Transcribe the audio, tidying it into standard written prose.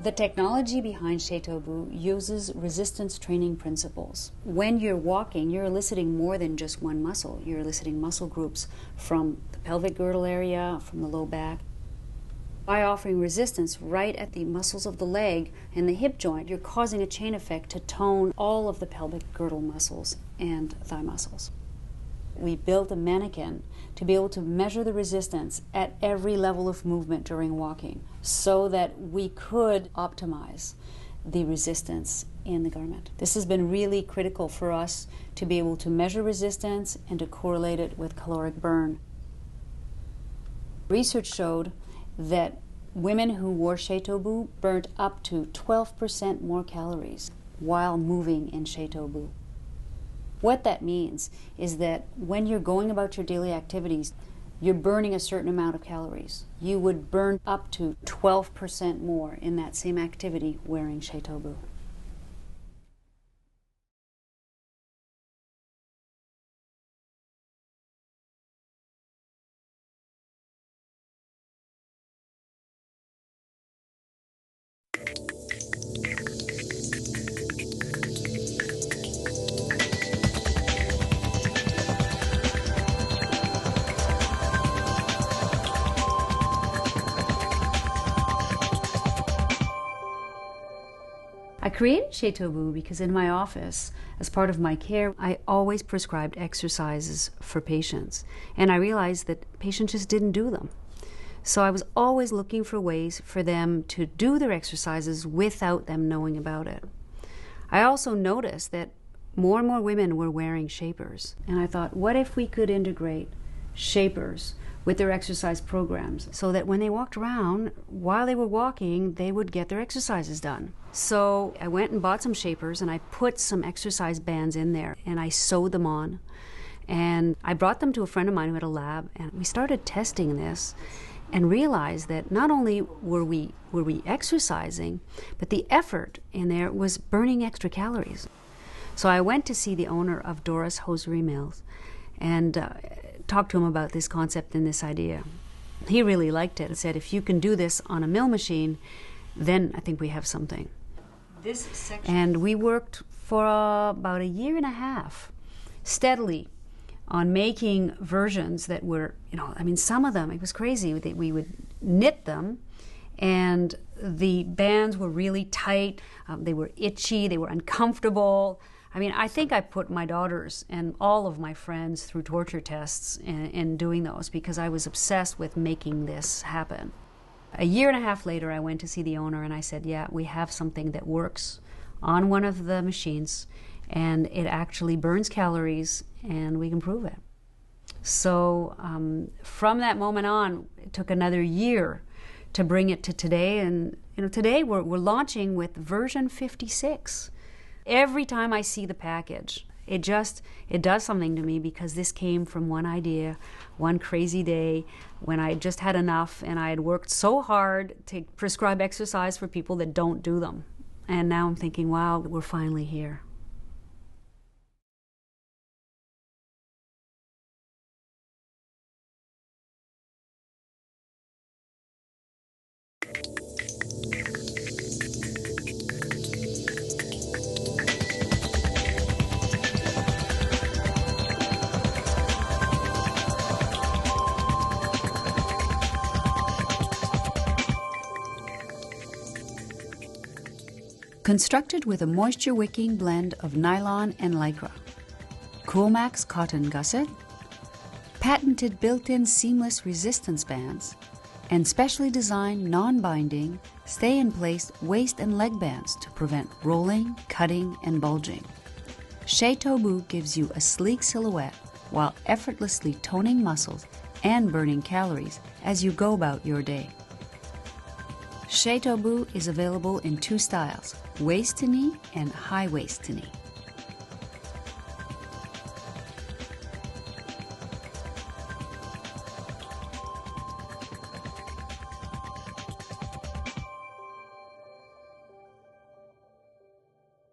The technology behind ShāToBu uses resistance training principles. When you're walking, you're eliciting more than just one muscle. You're eliciting muscle groups from the pelvic girdle area, from the low back. By offering resistance right at the muscles of the leg and the hip joint, you're causing a chain effect to tone all of the pelvic girdle muscles and thigh muscles. We built a mannequin to be able to measure the resistance at every level of movement during walking so that we could optimize the resistance in the garment. This has been really critical for us to be able to measure resistance and to correlate it with caloric burn. Research showed that women who wore ShāToBu burnt up to 12% more calories while moving in ShāToBu. What that means is that when you're going about your daily activities, you're burning a certain amount of calories. You would burn up to 12% more in that same activity wearing ShāToBu. I created ShāToBu because in my office, as part of my care, I always prescribed exercises for patients. And I realized that patients just didn't do them. So I was always looking for ways for them to do their exercises without them knowing about it. I also noticed that more and more women were wearing shapers. And I thought, what if we could integrate shapers with their exercise programs so that when they walked around, while they were walking, they would get their exercises done. So I went and bought some shapers and I put some exercise bands in there and I sewed them on. And I brought them to a friend of mine who had a lab, and we started testing this and realized that not only were we exercising, but the effort in there was burning extra calories. So I went to see the owner of Doris Hosiery Mills and talked to him about this concept and this idea. He really liked it and said, if you can do this on a mill machine, then I think we have something. And we worked for about a year and a half steadily on making versions that were, some of them, it was crazy. We would knit them, and the bands were really tight, they were itchy, they were uncomfortable. I think I put my daughters and all of my friends through torture tests in doing those because I was obsessed with making this happen. A year and a half later, I went to see the owner and I said, yeah, we have something that works on one of the machines and it actually burns calories and we can prove it. So from that moment on, it took another year to bring it to today. And today we're launching with version 56. Every time I see the package, it does something to me because this came from one idea, one crazy day when I just had enough and I had worked so hard to prescribe exercise for people that don't do them. And now I'm thinking, wow, we're finally here. Constructed with a moisture-wicking blend of nylon and lycra, Coolmax cotton gusset, patented built-in seamless resistance bands, and specially designed non-binding, stay-in-place waist and leg bands to prevent rolling, cutting, and bulging. ShāToBu gives you a sleek silhouette while effortlessly toning muscles and burning calories as you go about your day. ShāToBu is available in two styles, waist to knee and high waist to knee.